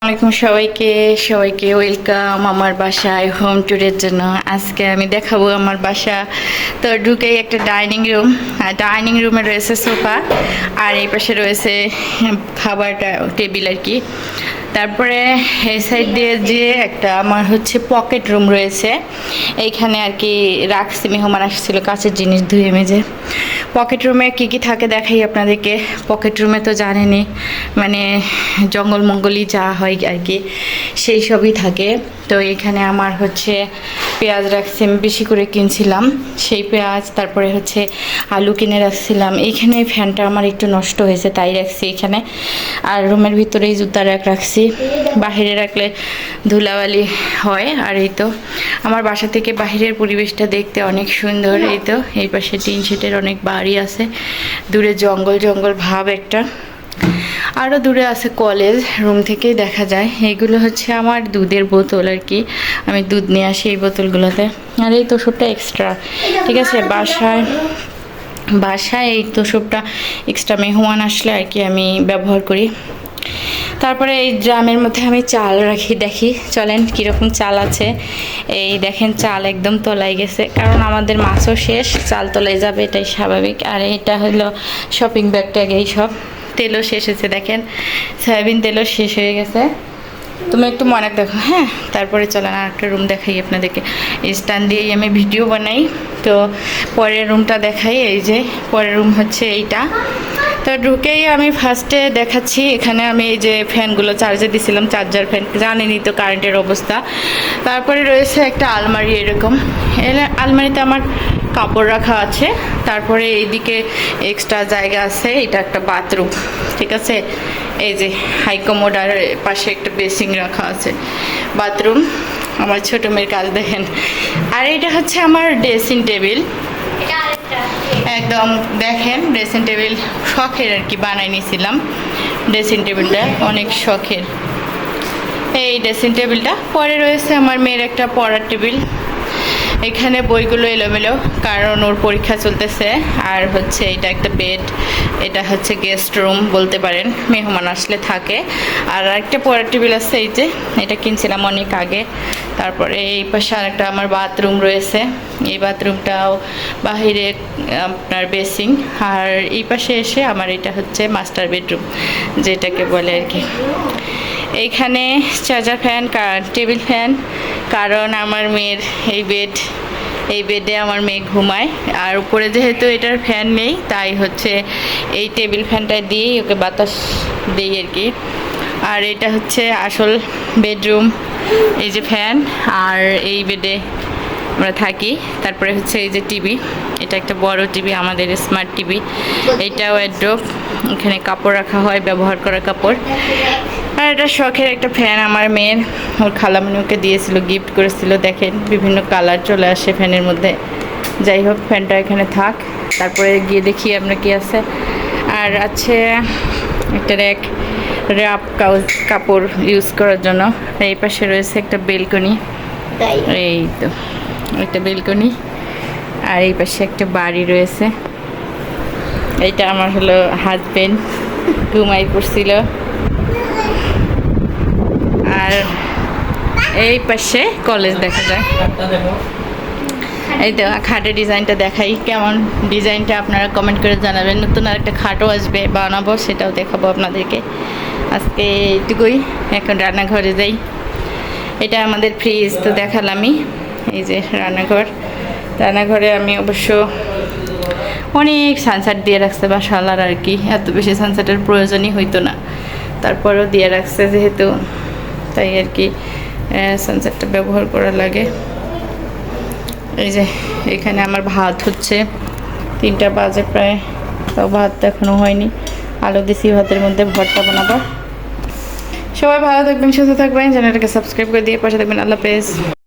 আসসালামু সবাইকে সবাইকে ওয়েলকাম আমার বাসায় হোম ট্যুরের জন্য। আজকে আমি দেখাবো আমার বাসা। তো ঢুকেই একটা ডাইনিং রুম, আর ডাইনিং রুমে রয়েছে সোফা, আর এই পাশে রয়েছে খাবারটা টেবিল আর কি। তারপরে এই সাইড দিয়ে যে একটা আমার হচ্ছে পকেট রুম রয়েছে, এইখানে আর কি রাখছি, মেহমান আসছিল কাছের জিনিস ধুয়ে মেজে। পকেট রুমে কী কী থাকে দেখাই আপনাদেরকে। পকেট রুমে তো জানেনই, মানে জঙ্গল মঙ্গলই যা হয় আর কি, সেই সবই থাকে। তো এখানে আমার হচ্ছে পেঁয়াজ রাখছি, আমি বেশি করে কিনছিলাম সেই পেঁয়াজ। তারপরে হচ্ছে আলু কিনে রাখছিলাম। এইখানে ফ্যানটা আমার একটু নষ্ট হয়েছে তাই রাখছি এখানে। আর রুমের ভিতরেই জুতা রাখছি, বাহিরে রাখলে ধুলাবালি হয়। আর এই তো আমার বাসা থেকে বাহিরের পরিবেশটা দেখতে অনেক সুন্দর। এই তো এই পাশে টিন শেডের অনেক বাড়ি আছে, দূরে জঙ্গল জঙ্গল ভাব একটা। আরও দূরে আছে কলেজ, রুম থেকেই দেখা যায়। এইগুলো হচ্ছে আমার দুধের বোতল আর কি, আমি দুধ নিয়ে আসি এই বোতলগুলোতে। আর এই তোষকটা এক্সট্রা, ঠিক আছে। বাসায় এই তোষকটা এক্সট্রা মেহমান আসলে আর কি আমি ব্যবহার করি। তারপরে এই ড্রামের মধ্যে আমি চাল রাখি, দেখি চলেন কীরকম চাল আছে। এই দেখেন চাল একদম তলায় গেছে, কারণ আমাদের মাছও শেষ, চাল তলায় যাবে এটাই স্বাভাবিক। আর এটা হলো শপিং ব্যাগ ট্যাগ, এই সব। তেলও শেষ হয়েছে, দেখেন সয়াবিন তেলও শেষ হয়ে গেছে। তুমি একটু মনে দেখো, হ্যাঁ। তারপরে চলেন আর একটা রুম দেখাই আপনাদেরকে। স্ট্যান্ড দিয়েই আমি ভিডিও বানাই, তো পরের রুমটা দেখাই। এই যে পরের রুম হচ্ছে এইটা। তো ঢুকেই আমি ফার্স্টে দেখাচ্ছি, এখানে আমি এই যে ফ্যানগুলো চার্জে দিছিলাম, চার্জার ফ্যান, জানেনই তো কারেন্টের অবস্থা। তারপরে রয়েছে একটা আলমারি, এরকম আলমারিতে আমার কাপড় রাখা আছে। তারপরে এইদিকে এক্সট্রা জায়গা আছে, এটা একটা বাথরুম, ঠিক আছে। এই যে হাইকমোড, আর পাশে একটা বেসিং রাখা আছে, বাথরুম। আমার ছোট মেয়ের কাজ দেখেন। আর এটা হচ্ছে আমার ড্রেসিং টেবিল, একদম দেখেন ড্রেসিং টেবিল শখের আর কি, বানাই নিয়েছিলাম ড্রেসিং টেবিলটা, অনেক শখের এই ড্রেসিং টেবিলটা। পরে রয়েছে আমার মেয়ের একটা পড়ার টেবিল, এখানে বইগুলো এলোমেলো কারণ ওর পরীক্ষা চলতেছে। আর হচ্ছে এটা একটা বেড, এটা হচ্ছে গেস্ট রুম বলতে পারেন, মেহমান আসলে থাকে। আর একটা পড়ার টেবিল আছে, এই যে এটা কিনছিলাম অনেক আগে। তারপরে এই পাশে আরেকটা আমার বাথরুম রয়েছে, এই বাথরুমটাও বাহিরে আপনার বেসিং। আর এই পাশে এসে আমার এটা হচ্ছে মাস্টার বেডরুম যেটাকে বলে আর কি। এইখানে চার্জার ফ্যান, টেবিল ফ্যান, কারণ আমার মেয়ের এই বেডে আমার মেয়ে ঘুমায়। আর উপরে যেহেতু এটার ফ্যান নেই, তাই হচ্ছে এই টেবিল ফ্যানটা দিয়েই ওকে বাতাস দিই আর কি। আর এটা হচ্ছে আসল বেডরুম, এই যে ফ্যান, আর এই বেডে আমরা থাকি। তারপরে হচ্ছে এই যে টিভি, এটা একটা বড় টিভি, আমাদের স্মার্ট টিভি। এইটাও ওয়ারড্রোব, এখানে কাপড় রাখা হয়, ব্যবহার করা কাপড়। আর এটা শখের একটা ফ্যান আমার মেয়ের, ওর খালামণি ওকে দিয়েছিল, গিফট করেছিল। দেখেন বিভিন্ন কালার চলে আসে ফ্যানের মধ্যে। যাই হোক, ফ্যানটা এখানে থাক, তারপরে গিয়ে দেখি আমরা কি আছে। আর আছে একটা র্যাপ কাপড় ইউজ করার জন্য। এই পাশে রয়েছে একটা বেলকনি, এই তো একটা বেলকনি। আর এই পাশে একটা বাড়ি রয়েছে। এইটা আমার হলো হাজবেন্ড, ঘুমাই পড়ছিল। আর এই পাশে কলেজ দেখা যায়। এই তো খাটের ডিজাইনটা দেখাই, কেমন ডিজাইনটা আপনারা কমেন্ট করে জানাবেন। নতুন আর একটা খাটও আসবে, বানাবো, সেটাও দেখাবো আপনাদেরকে। আজকে এইটুকুই, এখন রান্নাঘরে যাই। এটা আমাদের ফ্রিজ তো দেখালামই। এই যে রান্নাঘরে আমি অবশ্য অনেক সানসেট দিয়ে রাখছে বাসাওয়ালার আর কি, এত বেশি সানসেটের প্রয়োজনই হইতো না, তারপরেও দিয়ে রাখছে যেহেতু, তাই আর কি সানসেটটা ব্যবহার করা লাগে। এই যে এখানে আমার ভাত হচ্ছে, 3টা বাজে প্রায়, তাও ভাত এখনও হয়নি। আলু দিছি ভাতের মধ্যে, ভর্তা বানাবো। সবাই ভালো থাকবেন, সুস্থ থাকবেন, চ্যানেলটাকে সাবস্ক্রাইব করে দিয়ে পাশে থাকবেন। আল্লাহ হাফেজ।